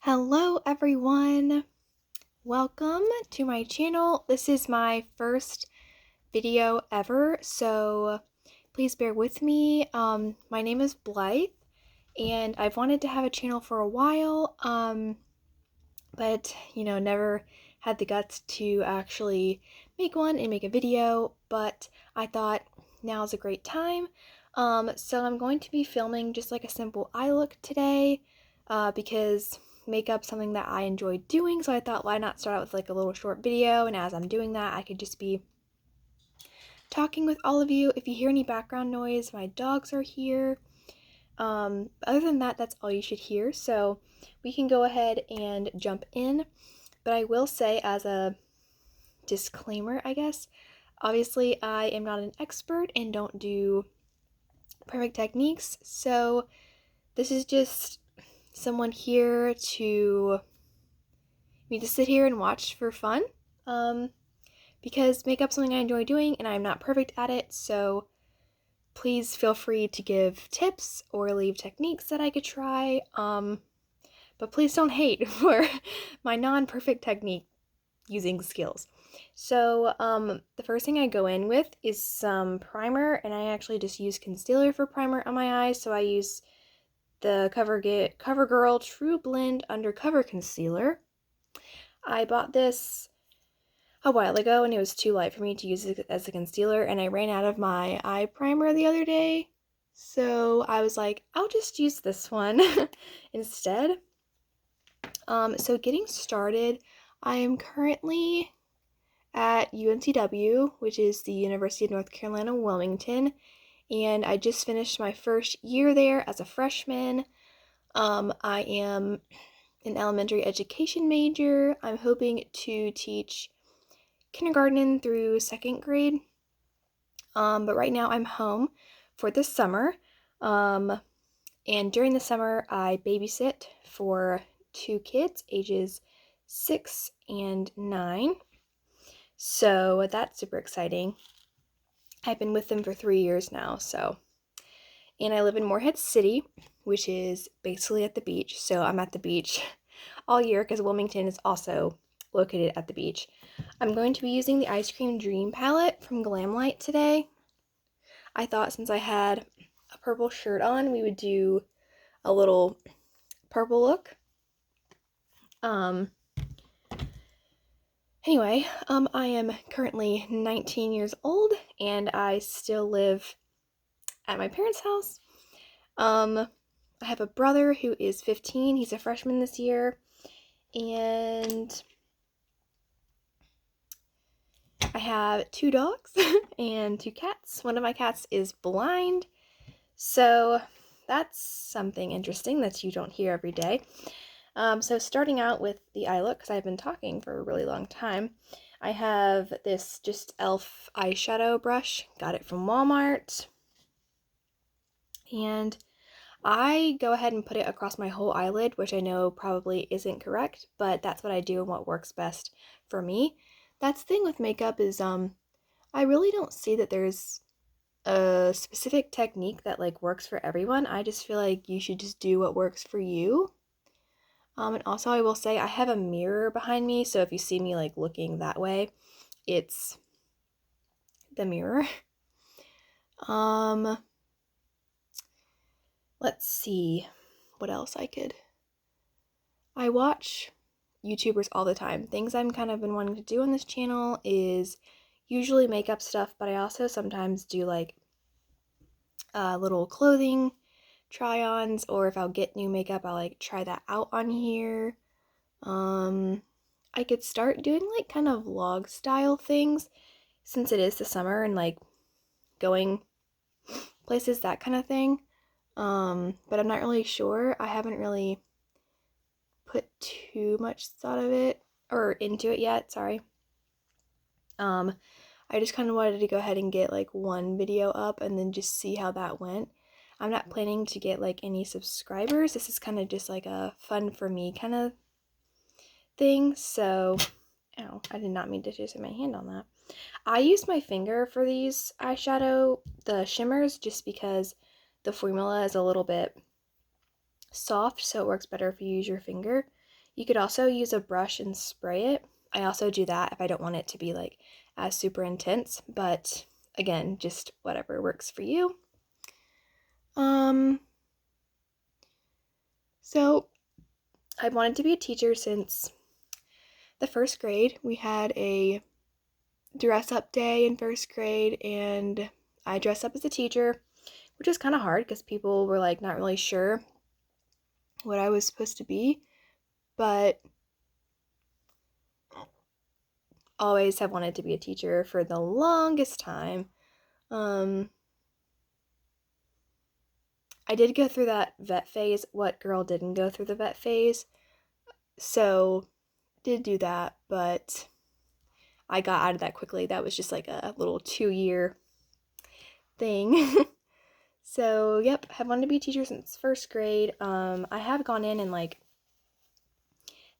Hello everyone, welcome to my channel. This is my first video ever, so please bear with me. My name is Blythe and I've wanted to have a channel for a while, but never had the guts to actually make one and make a video, but I thought now's a great time. So I'm going to be filming just like a simple eye look today, because makeup something that I enjoy doing, so I thought why not start out with like a little short video, and as I'm doing that I could just be talking with all of you. If you hear any background noise, my dogs are here. Other than that, that's all you should hear, so we can go ahead and jump in. But I will say, as a disclaimer, I guess, obviously I am not an expert and don't do perfect techniques, so this is just someone here to me to sit here and watch for fun, because makeup's something I enjoy doing and I'm not perfect at it, so please feel free to give tips or leave techniques that I could try, but please don't hate for my non-perfect technique using skills. So the first thing I go in with is some primer, and I actually just use concealer for primer on my eyes, so I use the CoverGirl True Blend Undercover Concealer. I bought this a while ago and it was too light for me to use it as a concealer, and I ran out of my eye primer the other day, so I was like, I'll just use this one instead. So getting started, I am currently at UNCW, which is the University of North Carolina, Wilmington, and I just finished my first year there as a freshman. I am an elementary education major. I'm hoping to teach kindergarten through second grade, but right now I'm home for the summer, and during the summer I babysit for two kids ages 6 and 9, so that's super exciting. I've been with them for 3 years now, and I live in Morehead City, which is basically at the beach, so I'm at the beach all year because Wilmington is also located at the beach. I'm going to be using the Ice Cream Dream palette from Glamlight today. I thought since I had a purple shirt on, we would do a little purple look. Anyway, I am currently 19 years old and I still live at my parents' house. I have a brother who is 15. He's a freshman this year, and I have 2 dogs and 2 cats. One of my cats is blind, so that's something interesting that you don't hear every day. So starting out with the eye look, because I've been talking for a really long time, I have this just e.l.f. eyeshadow brush. Got it from Walmart. And I go ahead and put it across my whole eyelid, which I know probably isn't correct, but that's what I do and what works best for me. That's the thing with makeup is, I really don't see that there's a specific technique that like works for everyone. I just feel like you should just do what works for you. And also I will say I have a mirror behind me, so if you see me like looking that way, it's the mirror. Let's see what else I watch YouTubers all the time. Things I'm kind of been wanting to do on this channel is usually makeup stuff, but I also sometimes do like little clothing try-ons, or if I'll get new makeup, I'll like try that out on here. I could start doing like kind of vlog style things since it is the summer and like going places, that kind of thing. But I'm not really sure. I haven't really put too much thought of it or into it yet, sorry. I just kind of wanted to go ahead and get like one video up and then just see how that went. I'm not planning to get like any subscribers. This is kind of just like a fun for me kind of thing. So, ow, I did not mean to just hit my hand on that. I use my finger for these eyeshadow, the shimmers, just because the formula is a little bit soft, so it works better if you use your finger. You could also use a brush and spray it. I also do that if I don't want it to be like as super intense, but again, just whatever works for you. So I wanted to be a teacher since the first grade. We had a dress up day in first grade, and I dressed up as a teacher, which was kind of hard because people were like not really sure what I was supposed to be, but always have wanted to be a teacher for the longest time. I did go through that vet phase. What girl didn't go through the vet phase? So did do that, but I got out of that quickly. That was just like a little 2-year thing. So yep, have wanted to be a teacher since first grade. I have gone in and like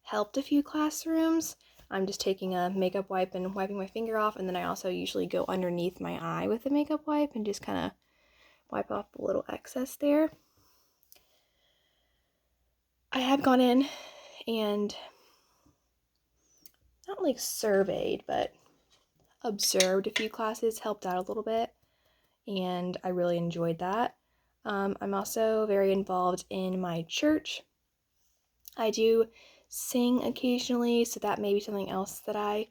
helped a few classrooms. I'm just taking a makeup wipe and wiping my finger off, and then I also usually go underneath my eye with a makeup wipe and just kind of wipe off a little excess there. I have gone in and not like surveyed, but observed a few classes, helped out a little bit, and I really enjoyed that. I'm also very involved in my church. I do sing occasionally, so that may be something else that I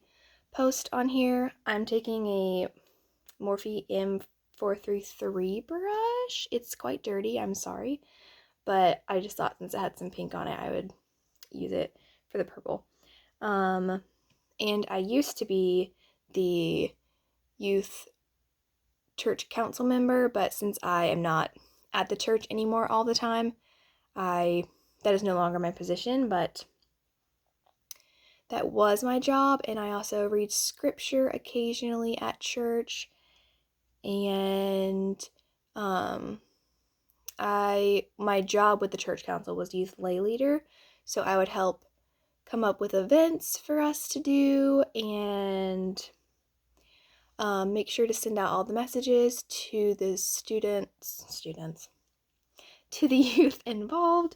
post on here. I'm taking a Morphe M433 brush. It's quite dirty, I'm sorry, but I just thought since it had some pink on it, I would use it for the purple. And I used to be the youth church council member, but since I am not at the church anymore all the time, that is no longer my position, but that was my job. And I also read scripture occasionally at church, and my job with the church council was youth lay leader, so I would help come up with events for us to do and make sure to send out all the messages to the students, to the youth involved,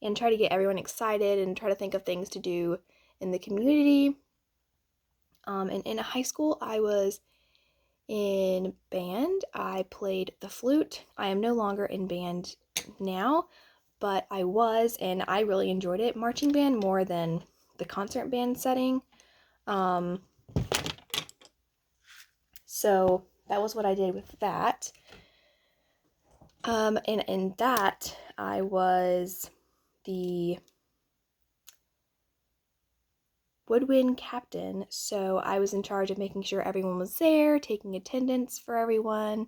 and try to get everyone excited and try to think of things to do in the community. And in high school, I was in band. I played the flute. I am no longer in band now, but I was, and I really enjoyed it. Marching band more than the concert band setting. So that was what I did with that. And in that, I was the woodwind captain, so I was in charge of making sure everyone was there, taking attendance for everyone,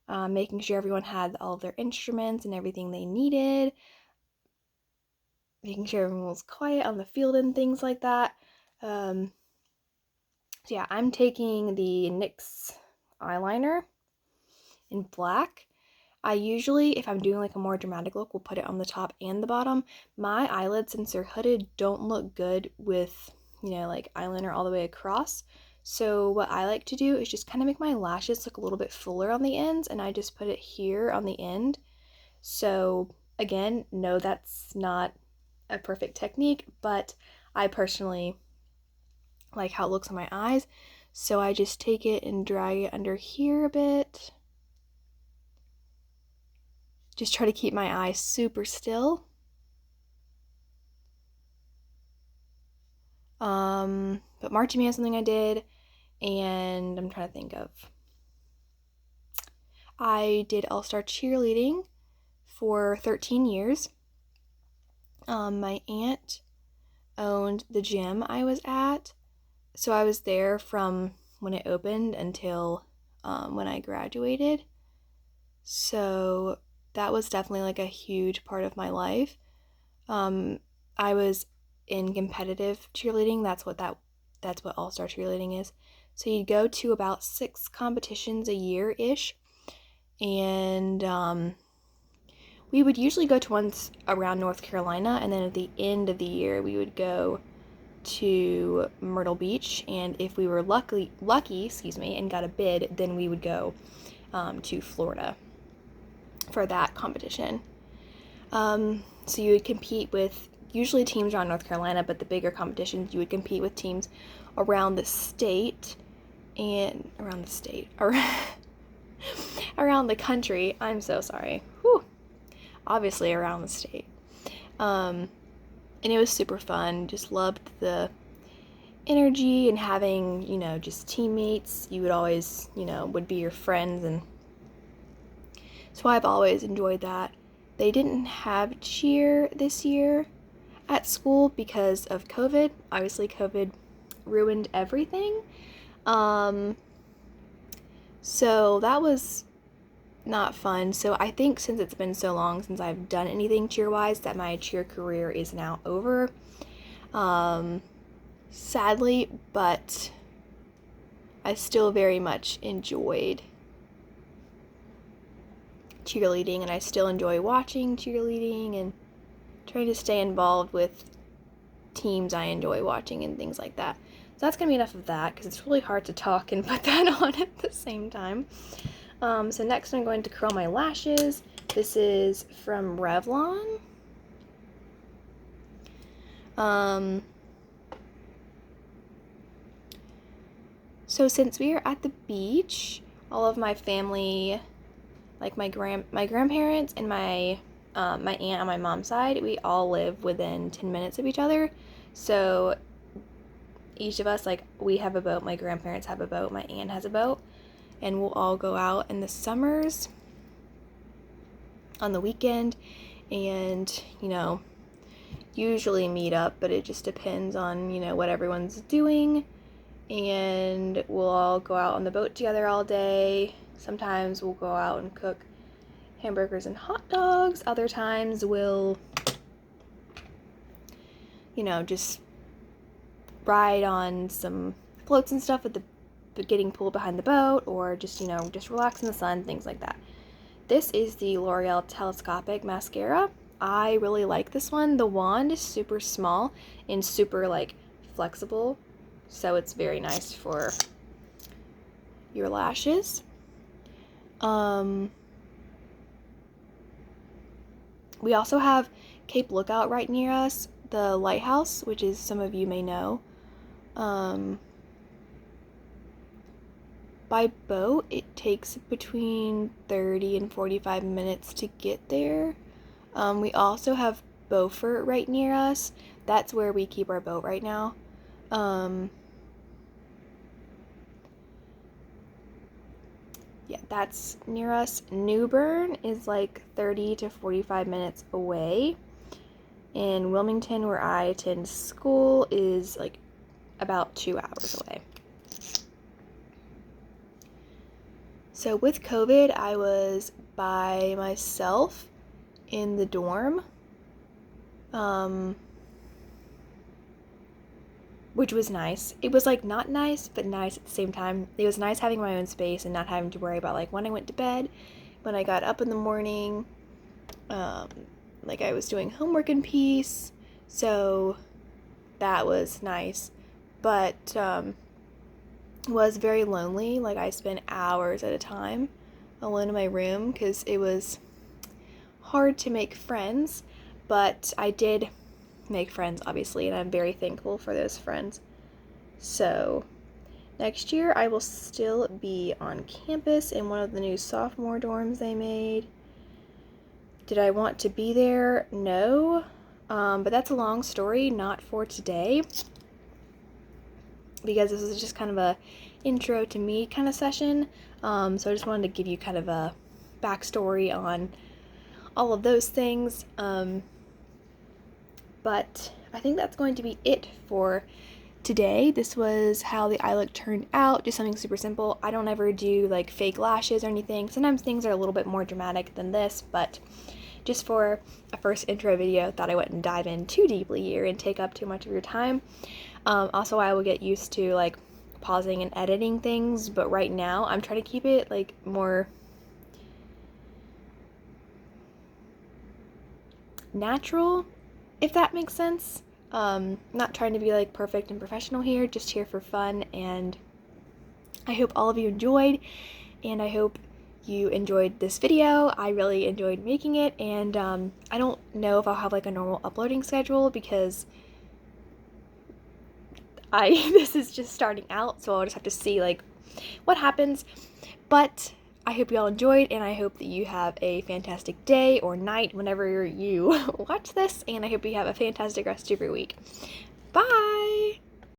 making sure everyone had all of their instruments and everything they needed, making sure everyone was quiet on the field and things like that. So yeah, I'm taking the NYX eyeliner in black. I usually, if I'm doing like a more dramatic look, will put it on the top and the bottom. My eyelids, since they're hooded, don't look good with, like eyeliner all the way across. So what I like to do is just kind of make my lashes look a little bit fuller on the ends, and I just put it here on the end. So again, no, that's not a perfect technique, but I personally like how it looks on my eyes. So I just take it and drag it under here a bit. Just try to keep my eyes super still. But marching band is something I did, and I'm trying to think of. I did all-star cheerleading for 13 years. My aunt owned the gym I was at, so I was there from when it opened until when I graduated. So that was definitely like a huge part of my life. I was in competitive cheerleading. That's what all-star cheerleading is. So you'd go to about 6 competitions a year-ish, and we would usually go to ones around North Carolina, and then at the end of the year we would go to Myrtle Beach, and if we were lucky, and got a bid, then we would go to Florida for that competition. So you would compete with usually teams around North Carolina, but the bigger competitions you would compete with teams around the state and around the country. I'm so sorry. Whew. Obviously around the state. And it was super fun. Just loved the energy and having, just teammates. You would always, would be your friends, and so I've always enjoyed that. They didn't have cheer this year at school because of COVID. Obviously, COVID ruined everything. So that was not fun. So I think since it's been so long since I've done anything cheer-wise, that my cheer career is now over. Sadly, but I still very much enjoyed cheerleading, and I still enjoy watching cheerleading and trying to stay involved with teams I enjoy watching and things like that. So that's gonna be enough of that, because it's really hard to talk and put that on at the same time. So next I'm going to curl my lashes. This is from Revlon. So since we are at the beach, all of my family, like my grandparents and my aunt on my mom's side, we all live within 10 minutes of each other. So each of us, like, we have a boat, my grandparents have a boat, my aunt has a boat, and we'll all go out in the summers on the weekend and, usually meet up, but it just depends on, what everyone's doing. And we'll all go out on the boat together all day. Sometimes we'll go out and cook hamburgers and hot dogs. Other times we'll, just ride on some floats and stuff with the getting pool behind the boat, or just, just relax in the sun, things like that. This is the L'Oreal Telescopic Mascara. I really like this one. The wand is super small and super, flexible, so it's very nice for your lashes. We also have Cape Lookout right near us, the lighthouse, which is, some of you may know. By boat, it takes between 30 and 45 minutes to get there. We also have Beaufort right near us. That's where we keep our boat right now. Yeah, that's near us. New Bern is 30 to 45 minutes away. And Wilmington, where I attend school, is about 2 hours away. So with COVID, I was by myself in the dorm, which was nice. It was not nice, but nice at the same time. It was nice having my own space and not having to worry about when I went to bed, when I got up in the morning, I was doing homework in peace. So that was nice, but was very lonely. I spent hours at a time alone in my room because it was hard to make friends, but I did make friends, obviously, and I'm very thankful for those friends. So next year I will still be on campus in one of the new sophomore dorms they made. Did I want to be there? No, but that's a long story, not for today, because this is just kind of a intro to me kind of session. So I just wanted to give you kind of a backstory on all of those things. But I think that's going to be it for today. This was how the eye look turned out, just something super simple. I don't ever do fake lashes or anything. Sometimes things are a little bit more dramatic than this, but just for a first intro video, thought I wouldn't dive in too deeply here and take up too much of your time. Also, I will get used to pausing and editing things, but right now I'm trying to keep it more natural, if that makes sense. Not trying to be perfect and professional here, just here for fun, and I hope all of you enjoyed, and I hope you enjoyed this video. I really enjoyed making it, and I don't know if I'll have like a normal uploading schedule because this is just starting out, so I'll just have to see like what happens. But I hope you all enjoyed, and I hope that you have a fantastic day or night whenever you watch this, and I hope you have a fantastic rest of your week. Bye!